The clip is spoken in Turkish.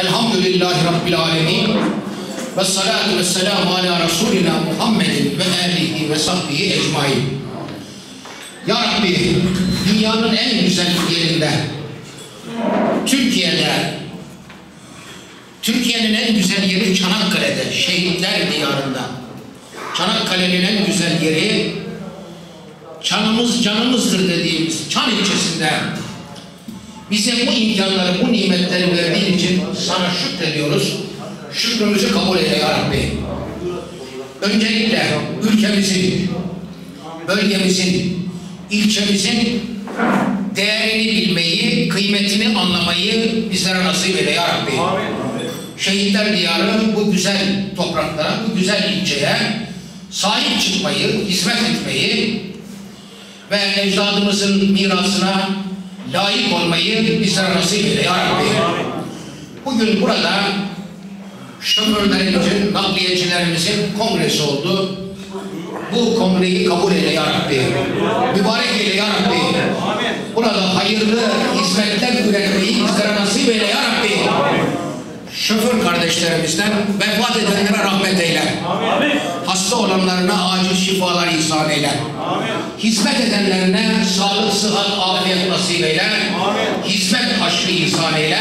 Elhamdülillahi Rabbil alemin. Ve salatu ve selamu ala Resulina Muhammedin ve alihi ve sahbihi ecmain. Ya Rabbi, dünyanın en güzel yerinde, Türkiye'nin en güzel yeri Çanakkale'de, şehitler diyarında. Çanakkale'nin en güzel yeri, çanımız canımızdır dediğimiz Çan ilçesinde bize bu imkanları, bu nimetleri verdiğin için sana şükrediyoruz. Şükrümüzü kabul eyle ya Rabbi. Öncelikle ülkemizin, bölgemizin, ilçemizin değerini bilmeyi, kıymetini anlamayı bizlere nasip eyle ya Rabbi. Şehitler diyarı bu güzel topraklara, bu güzel ilçeye sahip çıkmayı, hizmet etmeyi ve ecdadımızın mirasına layık olmayı bizlere nasip eyle ya Rabbi. Bugün burada şoförlerimizin, nakliyecilerimizin kongresi oldu. Bu kongreyi kabul eyle ya Rabbi. Mübarek eyle ya Rabbi. Burada hayırlı hizmetler üretmeyi bizlere nasip eyle ya Rabbi. Şoför kardeşlerimizden vefat edenlere rahmet eyle. Hasta olanlarına acil şifalar ihsan eyle. Hizmet edenlerine sağlık, sıhhat, afiyet nasip eyle. Hizmet haşrı ihsan eyle.